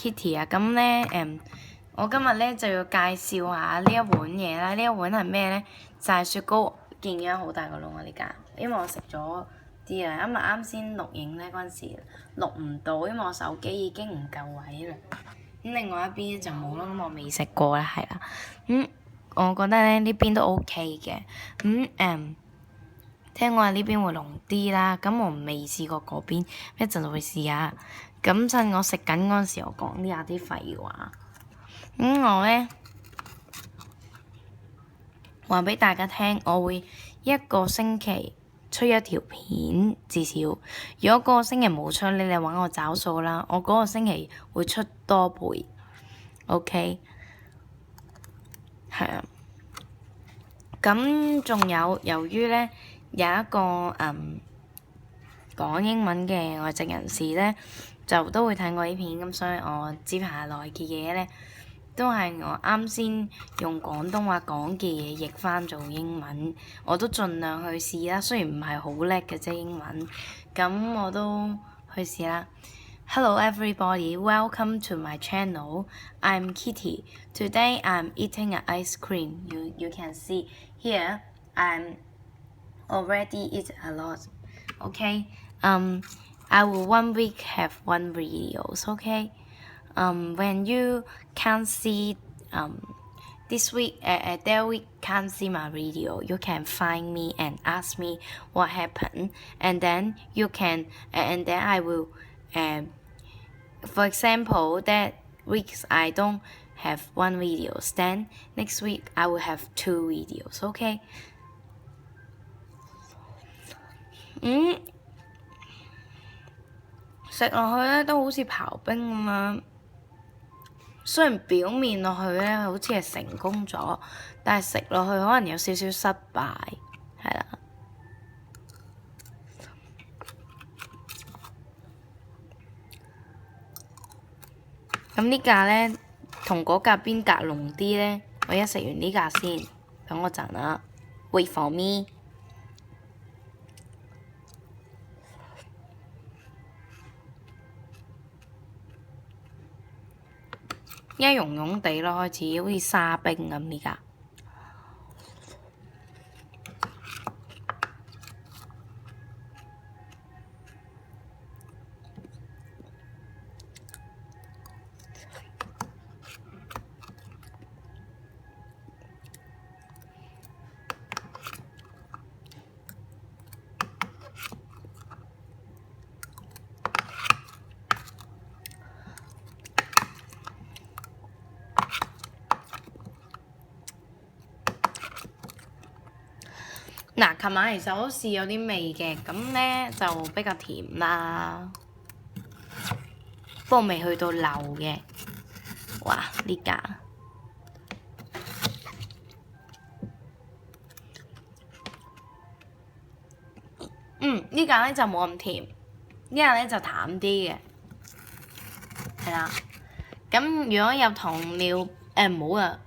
Kitty 啊，咁咧我今日咧就要介紹下呢一碗嘢啦。呢一碗係咩咧？就係雪糕，見唔見好大個窿啊？呢間，因為我食咗啲啊，因為啱先錄影咧嗰陣時錄唔到，因為我手機已經唔夠位啦。咁另外一邊就冇咯，咁我未食過啦，係啦。我覺得咧呢邊都 OK 嘅。聽講話呢邊會濃啲啦，咁我未試過嗰邊，一陣就會試下。咁趁我食緊嗰陣時，我講呢下啲廢話。我咧話俾大家聽，我會一個星期出一條片，至少。如果嗰個星期冇出，你哋揾我找數啦。我嗰個星期會出多倍。OK，係啊。咁仲有，由於咧有一個講英文嘅外籍人士咧，就都會睇我啲片，咁所以我接下來嘅嘢咧，都係我啱先用廣東話講嘅嘢譯翻做英文，我都盡量去試啦。雖然唔係好叻嘅啫英文，咁我都去試啦。Hello everybody, welcome to my channel. I'm Kitty. Today I'm eating an ice cream. You can see here I'm already eat a lot. Okay. I will 1 week have 1 videos. Okay. When you can't see this week that week can't see my video, you can find me and ask me what happened, and then you can and then I will for example that weeks I don't have 1 videos, then next week I will have 2 videos. Okay. 食落去咧都好似刨冰咁樣，雖然表面落去咧好似係成功咗，但係食落去可能有少少失敗，係啦。咁呢架咧同嗰架邊格濃啲咧，我一食完呢架先，等我陣啦 ，wait for me。而家溶溶地咯，開始好似沙冰咁呢家。嗱，琴晚其實我都試有啲味嘅，咁咧就比較甜啦，不過未去到流嘅。哇！呢架呢架咧就冇咁甜，呢架咧就淡啲嘅，係啦。咁如果有糖尿唔好啊，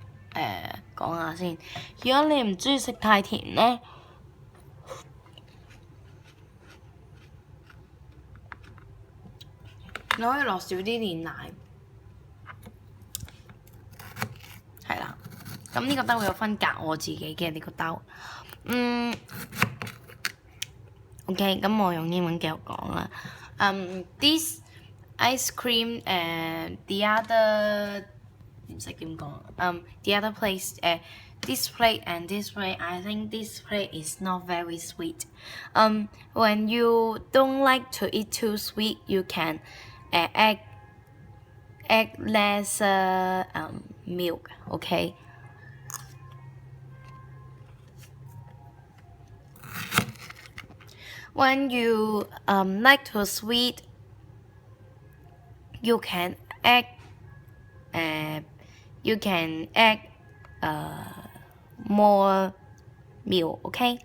講下先。如果你唔中意食太甜咧，你可以落少啲煉奶，係啦。咁呢個兜有分隔我自己嘅呢個兜。OK， 咁我用英文繼續講啦。This ice cream the other 唔識點講。The other place this plate and this plate, I think this plate is not very sweet. When you don't like to eat too sweet, you can add less milk. Okay. When you like to sweet, you can add more milk. Okay.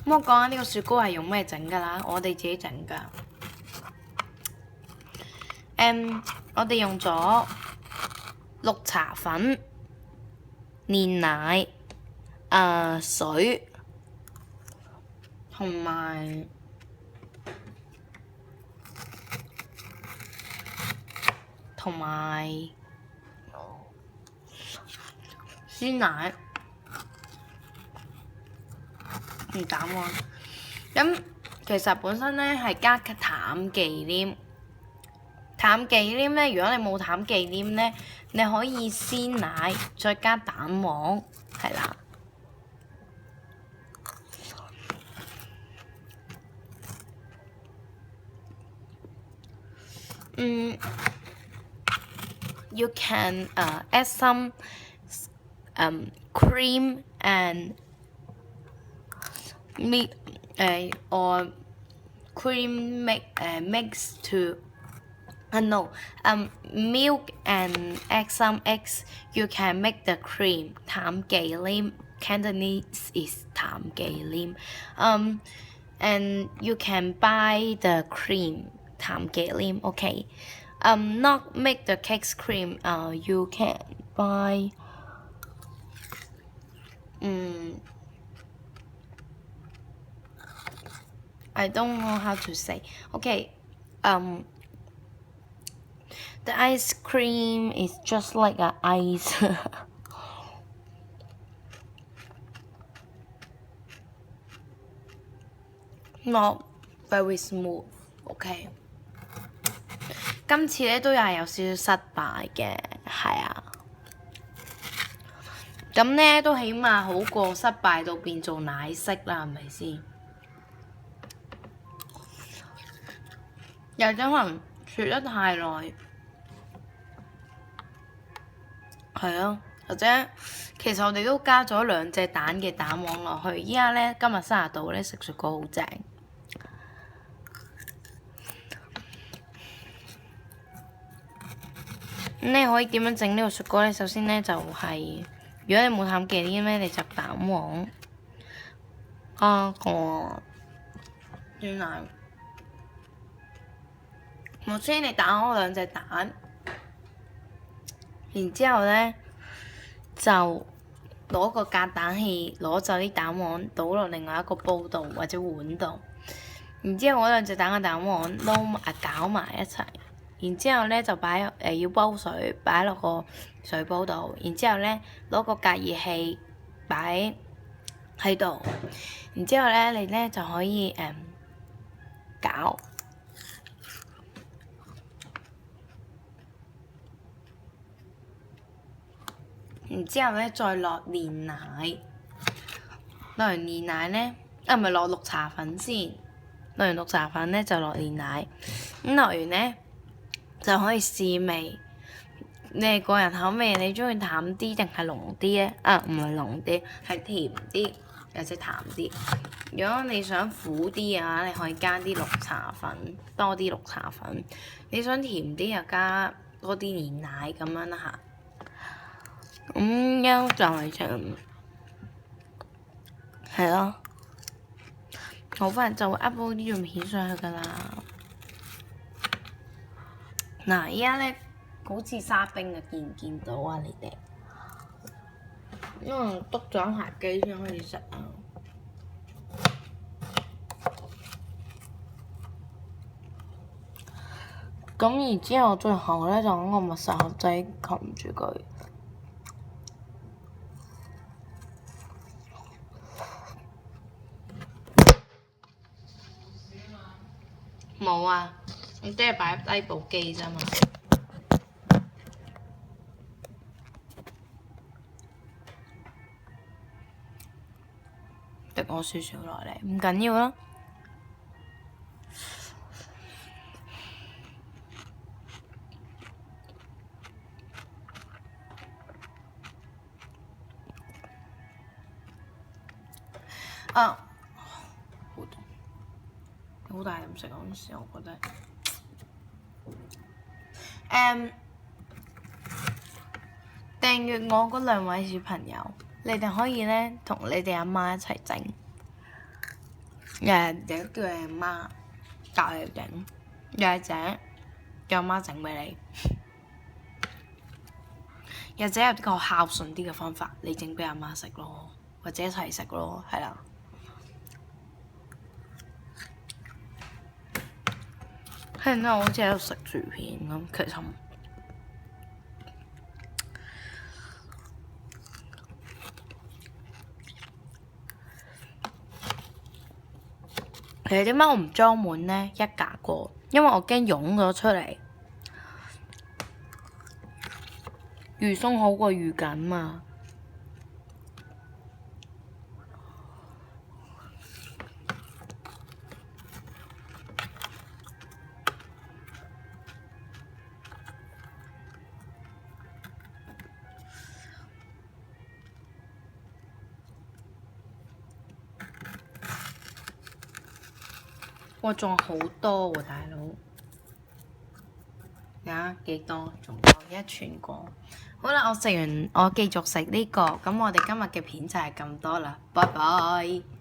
咁我講下呢個雪糕係用咩整㗎啦？我哋自己整㗎。我哋用咗綠茶粉，煉奶、水同埋鮮奶蛋黃。咁其實本身咧係加淡忌廉。淡忌廉咧，如果你冇淡忌廉咧，你可以鮮奶再加蛋黃，係啦。You can add some cream and meat or cream mix to milk and add some eggs. You can make the cream 淡忌廉 Cantonese is 淡忌廉 and you can buy the cream 淡忌廉 okay not make the cake cream you can buy I don't know how to say okay the ice cream is just like a ice not very smooth okay 今次咧都係有少少失敗嘅，係啊。咁咧都起碼好過失敗到變做奶昔啦，係咪先？又或者可能雪得太耐，係啊，或者其實我哋都加咗2隻蛋嘅蛋黃落去。依家咧今日30度咧，食雪糕好正。咁你可以點樣整呢個雪糕咧？首先咧就係、如果你冇淡忌廉咧，你就蛋黃加個鮮奶。首先你打開2隻蛋，然之後咧就攞個隔蛋器攞走啲蛋黃，倒落另外一個煲度或者碗度。然之後嗰2隻蛋嘅蛋黃攪埋一齊。然之後咧就要煲水，擺落個水煲度。然之後咧攞個隔熱器擺喺度。然之後咧你咧就可以攪。然之後咧再落煉奶，落完煉奶咧唔係落綠茶粉先。落完綠茶粉咧就落煉奶。咁落完咧就可以試味，你係個人口味，你中意淡啲定係濃啲咧？唔係濃啲，係甜啲，或者淡啲。如果你想苦啲嘅話，你可以加啲綠茶粉，多啲綠茶粉。你想甜啲就加多啲煉奶咁樣啦嚇。咁樣就係咯，好快就會 upload 呢段片上去㗎啦。嗱，依家咧好似沙冰嘅，見唔見到啊？你哋因為篤咗下機先可以食啊。咁然之後，最後咧就揾個密實盒仔冚住佢。冇啊，我即係擺低部機啫嘛。滴我少少落嚟，唔緊要啦。好大飲食嗰陣時，我覺得。訂閱我嗰2位小朋友，你哋可以咧同你哋阿媽一齊整，又或者叫你阿媽教你整，又或者叫阿媽整俾你。又或者有啲個孝順啲嘅方法，你整俾阿媽食咯，或者一齊食咯，係啦。聽到我好似喺度食薯片咁，其實點解我唔裝滿呢？一格過，因為我驚湧咗出嚟。預鬆好過預緊嘛。哇！仲有好多喎，大佬。啊，幾多？仲有一全個。好啦，我食完，我繼續食呢個。咁我哋今日嘅片就係咁多啦，拜拜。